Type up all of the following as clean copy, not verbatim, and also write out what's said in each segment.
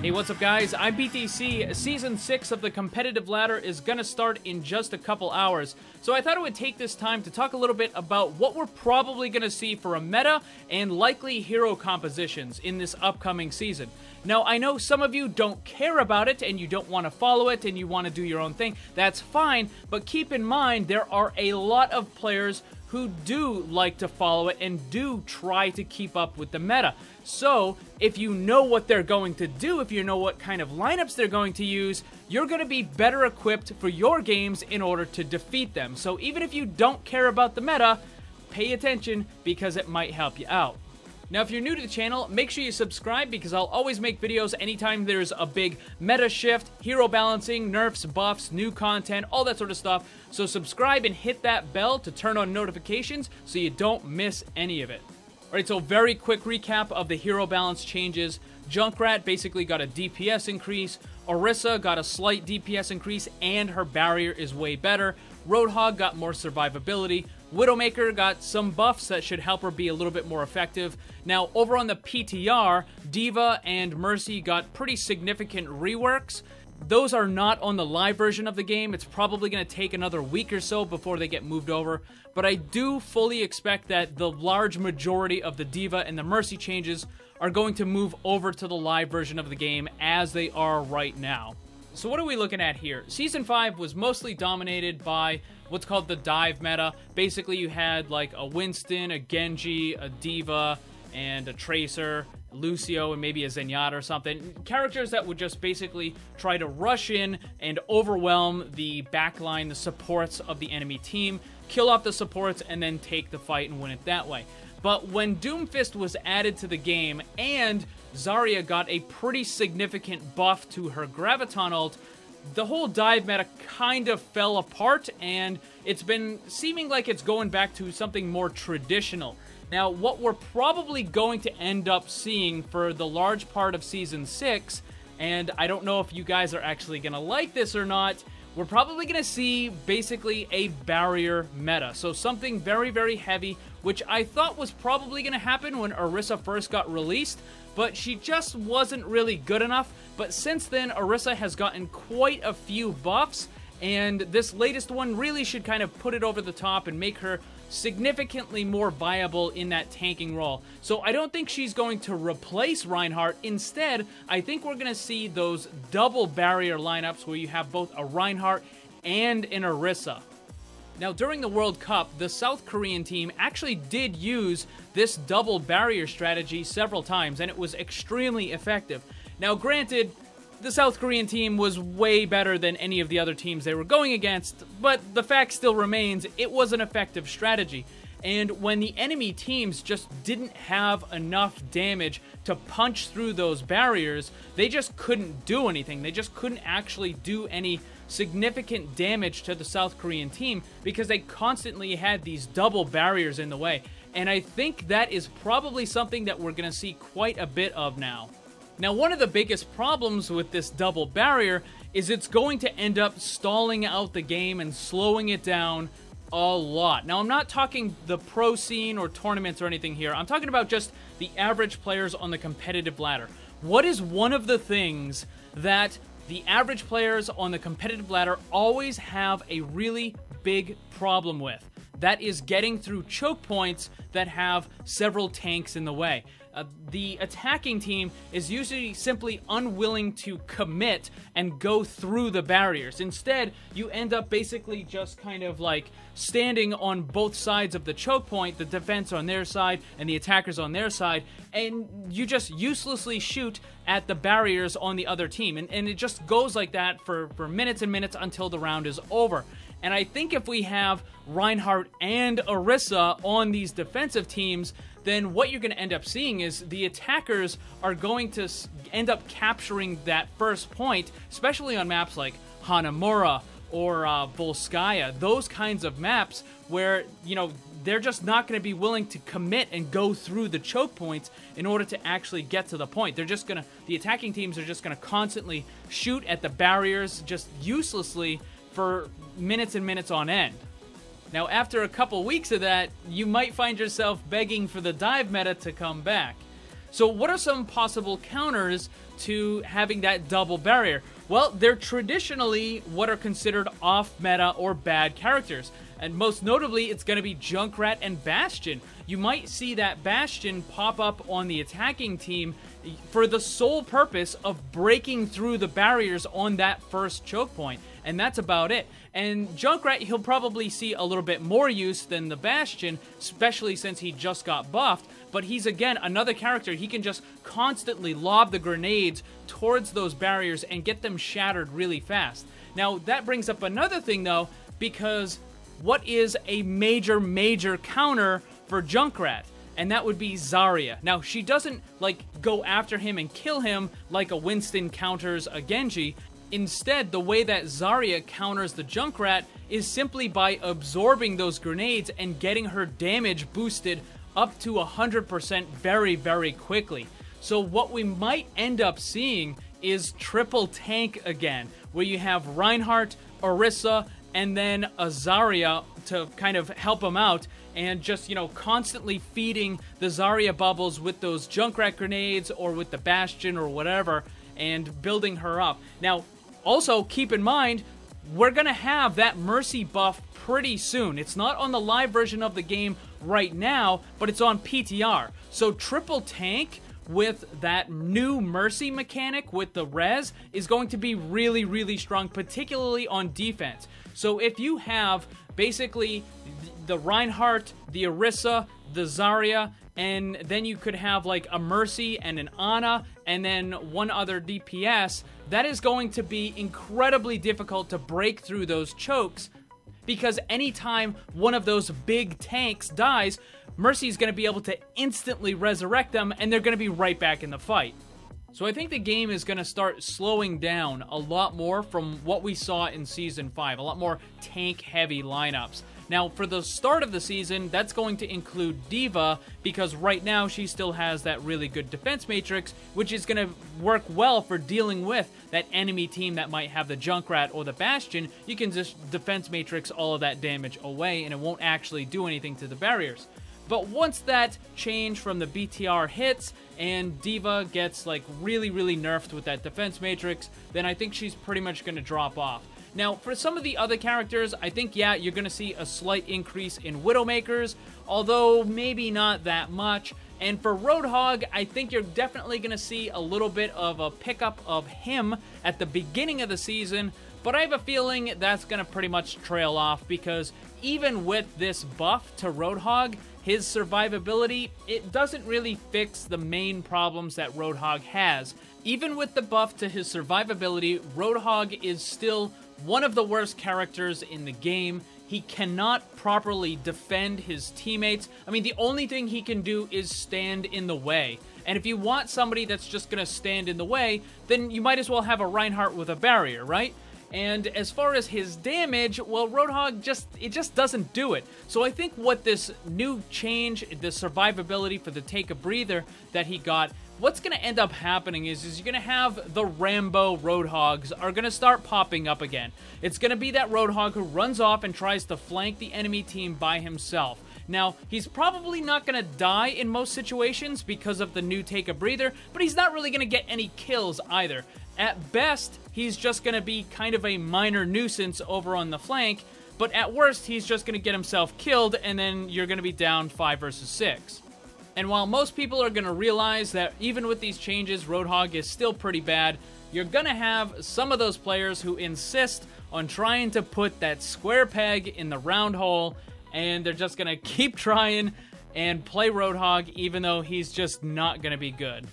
Hey, what's up guys? I'm BTC. Season 6 of the competitive ladder is gonna start in just a couple hours. So I thought I would take this time to talk a little bit about what we're probably gonna see for a meta and likely hero compositions in this upcoming season. Now, I know some of you don't care about it and you don't want to follow it and you want to do your own thing. That's fine, but keep in mind there are a lot of players who do like to follow it and do try to keep up with the meta. So, if you know what they're going to do, if you know what kind of lineups they're going to use, you're going to be better equipped for your games in order to defeat them. So even if you don't care about the meta, pay attention because it might help you out. Now, if you're new to the channel, make sure you subscribe because I'll always make videos anytime there's a big meta shift, hero balancing, nerfs, buffs, new content, all that sort of stuff. So subscribe and hit that bell to turn on notifications so you don't miss any of it. Alright, so very quick recap of the hero balance changes. Junkrat basically got a DPS increase, Orisa got a slight DPS increase and her barrier is way better, Roadhog got more survivability, Widowmaker got some buffs that should help her be a little bit more effective. Now, over on the PTR, Diva and Mercy got pretty significant reworks. Those are not on the live version of the game. It's probably going to take another week or so before they get moved over. But I do fully expect that the large majority of the Diva and the Mercy changes are going to move over to the live version of the game as they are right now. So what are we looking at here? Season 5 was mostly dominated by what's called the dive meta. Basically, you had like a Winston, a Genji, a Diva, and a Tracer, Lucio, and maybe a Zenyatta or something. Characters that would just basically try to rush in and overwhelm the backline, the supports of the enemy team, kill off the supports, and then take the fight and win it that way. But when Doomfist was added to the game and Zarya got a pretty significant buff to her Graviton ult, the whole dive meta kind of fell apart and it's been seeming like it's going back to something more traditional. Now, what we're probably going to end up seeing for the large part of Season 6, and I don't know if you guys are actually going to like this or not, we're probably going to see basically a barrier meta. So something very, very heavy, which I thought was probably going to happen when Orisa first got released, but she just wasn't really good enough. But since then, Orisa has gotten quite a few buffs, and this latest one really should kind of put it over the top and make her significantly more viable in that tanking role. So I don't think she's going to replace Reinhardt. Instead, I think we're going to see those double barrier lineups where you have both a Reinhardt and an Orisa. Now, during the World Cup, the South Korean team actually did use this double barrier strategy several times, and it was extremely effective. Now, granted, the South Korean team was way better than any of the other teams they were going against, but the fact still remains, it was an effective strategy. And when the enemy teams just didn't have enough damage to punch through those barriers, they just couldn't do anything. They just couldn't actually do any significant damage to the South Korean team because they constantly had these double barriers in the way. And I think that is probably something that we're going to see quite a bit of now. Now, one of the biggest problems with this double barrier is it's going to end up stalling out the game and slowing it down a lot. Now, I'm not talking the pro scene or tournaments or anything here. I'm talking about just the average players on the competitive ladder. What is one of the things that the average players on the competitive ladder always have a really big problem with? That is getting through choke points that have several tanks in the way. The attacking team is usually simply unwilling to commit and go through the barriers. Instead, you end up basically just kind of like standing on both sides of the choke point, the defense on their side and the attackers on their side, and you just uselessly shoot at the barriers on the other team. And it just goes like that for minutes and minutes until the round is over. And I think if we have Reinhardt and Orisa on these defensive teams, then what you're going to end up seeing is the attackers are going to end up capturing that first point, especially on maps like Hanamura or Volskaya, those kinds of maps where, you know, they're just not going to be willing to commit and go through the choke points in order to actually get to the point. They're just going to, the attacking teams are just going to constantly shoot at the barriers just uselessly for minutes and minutes on end. Now, after a couple weeks of that, you might find yourself begging for the dive meta to come back. So what are some possible counters to having that double barrier? Well, they're traditionally what are considered off-meta or bad characters. And most notably, it's going to be Junkrat and Bastion. You might see that Bastion pop up on the attacking team for the sole purpose of breaking through the barriers on that first choke point. And that's about it. And Junkrat, he'll probably see a little bit more use than the Bastion, especially since he just got buffed. But he's, again, another character. He can just constantly lob the grenades towards those barriers and get them shattered really fast. Now, that brings up another thing, though, because what is a major counter for Junkrat? And that would be Zarya. Now, she doesn't, like, go after him and kill him like a Winston counters a Genji. Instead, the way that Zarya counters the Junkrat is simply by absorbing those grenades and getting her damage boosted up to 100% very quickly. So what we might end up seeing is triple tank again, where you have Reinhardt, Orisa, and then a Zarya to kind of help him out, and just, you know, constantly feeding the Zarya bubbles with those Junkrat grenades or with the Bastion or whatever, and building her up. Now, also, keep in mind, we're going to have that Mercy buff pretty soon. It's not on the live version of the game right now, but it's on PTR. So triple tank with that new Mercy mechanic with the res is going to be really strong, particularly on defense. So if you have basically the Reinhardt, the Orisa, the Zarya, and then you could have like a Mercy and an Ana, and then one other DPS, that is going to be incredibly difficult to break through those chokes, because anytime one of those big tanks dies, Mercy is going to be able to instantly resurrect them, and they're going to be right back in the fight. So I think the game is going to start slowing down a lot more from what we saw in Season 5, a lot more tank-heavy lineups. Now, for the start of the season, that's going to include D.Va, because right now she still has that really good defense matrix, which is going to work well for dealing with that enemy team that might have the Junkrat or the Bastion. You can just defense matrix all of that damage away, and it won't actually do anything to the barriers. But once that change from the BTR hits and D.Va gets like really nerfed with that defense matrix, then I think she's pretty much going to drop off. Now, for some of the other characters, I think, yeah, you're going to see a slight increase in Widowmakers, although maybe not that much. And for Roadhog, I think you're definitely going to see a little bit of a pickup of him at the beginning of the season, but I have a feeling that's going to pretty much trail off, because even with this buff to Roadhog, his survivability, it doesn't really fix the main problems that Roadhog has. Even with the buff to his survivability, Roadhog is still one of the worst characters in the game. He cannot properly defend his teammates. I mean, the only thing he can do is stand in the way. And if you want somebody that's just going to stand in the way, then you might as well have a Reinhardt with a barrier, right? And as far as his damage, well, Roadhog just doesn't do it. So I think what this new change, the survivability for the take a breather that he got, what's going to end up happening is you're going to have the Rambo Roadhogs are going to start popping up again. It's going to be that Roadhog who runs off and tries to flank the enemy team by himself. Now, he's probably not going to die in most situations because of the new take a breather, but he's not really going to get any kills either. At best, he's just going to be kind of a minor nuisance over on the flank, but at worst, he's just going to get himself killed, and then you're going to be down 5 versus 6. And while most people are going to realize that even with these changes, Roadhog is still pretty bad, you're going to have some of those players who insist on trying to put that square peg in the round hole, and they're just going to keep trying and play Roadhog even though he's just not going to be good.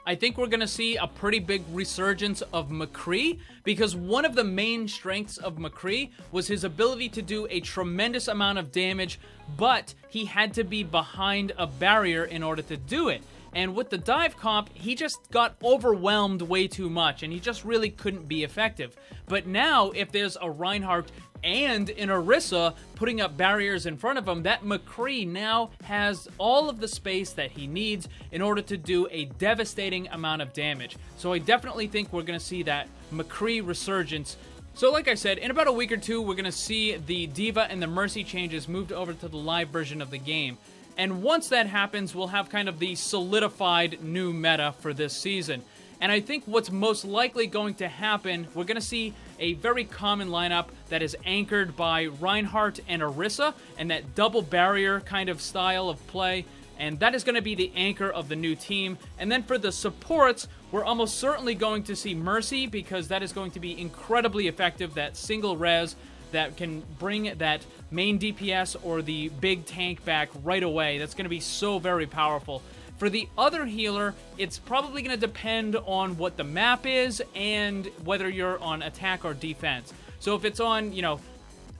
I think we're going to see a pretty big resurgence of McCree, because one of the main strengths of McCree was his ability to do a tremendous amount of damage, but he had to be behind a barrier in order to do it. And with the dive comp, he just got overwhelmed way too much, and he just really couldn't be effective. But now, if there's a Reinhardt and an Orisa putting up barriers in front of him, that McCree now has all of the space that he needs in order to do a devastating amount of damage. So I definitely think we're going to see that McCree resurgence. So like I said, in about a week or two, we're going to see the D.Va and the Mercy changes moved over to the live version of the game. And once that happens, we'll have kind of the solidified new meta for this season. And I think what's most likely going to happen, we're going to see a very common lineup that is anchored by Reinhardt and Orisa, and that double barrier kind of style of play. And that is going to be the anchor of the new team. And then for the supports, we're almost certainly going to see Mercy, because that is going to be incredibly effective, that single res that can bring that main DPS or the big tank back right away. That's going to be so very powerful. For the other healer, it's probably going to depend on what the map is and whether you're on attack or defense. So if it's on, you know,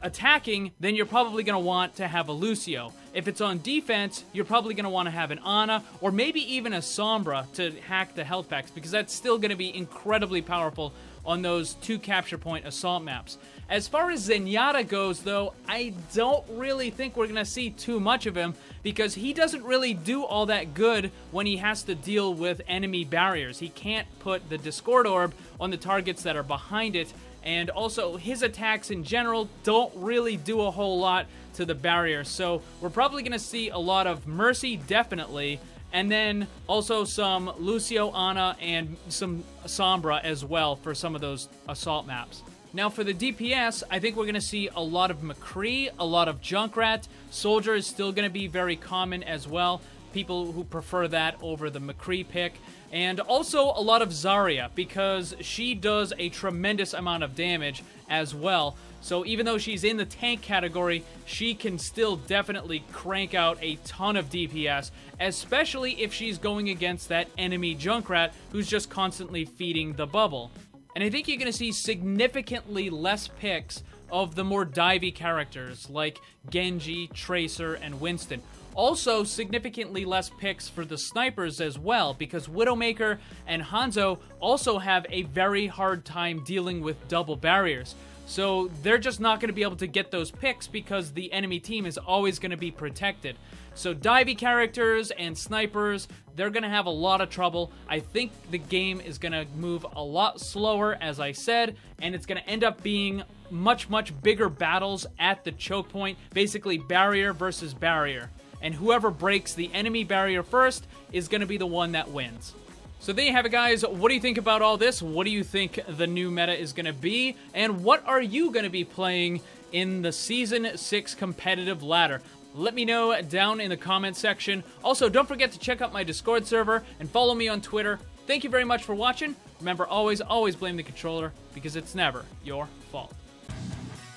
attacking, then you're probably going to want to have a Lucio. If it's on defense, you're probably going to want to have an Ana, or maybe even a Sombra to hack the health packs, because that's still going to be incredibly powerful on those 2 capture point assault maps. As far as Zenyatta goes, though, I don't really think we're going to see too much of him, because he doesn't really do all that good when he has to deal with enemy barriers. He can't put the Discord Orb on the targets that are behind it, and also his attacks in general don't really do a whole lot to the barrier. So we're probably going to see a lot of Mercy, definitely, and then also some Lucio, Ana, and some Sombra as well for some of those assault maps. Now for the DPS, I think we're going to see a lot of McCree, a lot of Junkrat. Soldier is still going to be very common as well. People who prefer that over the McCree pick. And also a lot of Zarya, because she does a tremendous amount of damage as well. So even though she's in the tank category, she can still definitely crank out a ton of DPS, especially if she's going against that enemy Junkrat who's just constantly feeding the bubble. And I think you're going to see significantly less picks of the more divey characters like Genji, Tracer, and Winston. Also, significantly less picks for the snipers as well, because Widowmaker and Hanzo also have a very hard time dealing with double barriers. So they're just not going to be able to get those picks because the enemy team is always going to be protected. So divey characters and snipers, they're going to have a lot of trouble. I think the game is going to move a lot slower, as I said, and it's going to end up being much, much bigger battles at the choke point, basically barrier versus barrier. And whoever breaks the enemy barrier first is going to be the one that wins. So there you have it, guys. What do you think about all this? What do you think the new meta is going to be? And what are you going to be playing in the Season 6 competitive ladder? Let me know down in the comment section. Also, don't forget to check out my Discord server and follow me on Twitter. Thank you very much for watching. Remember, always blame the controller, because it's never your fault.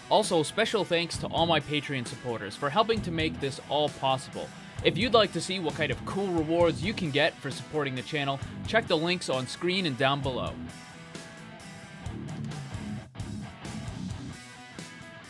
Also, special thanks to all my Patreon supporters for helping to make this all possible. If you'd like to see what kind of cool rewards you can get for supporting the channel, check the links on screen and down below.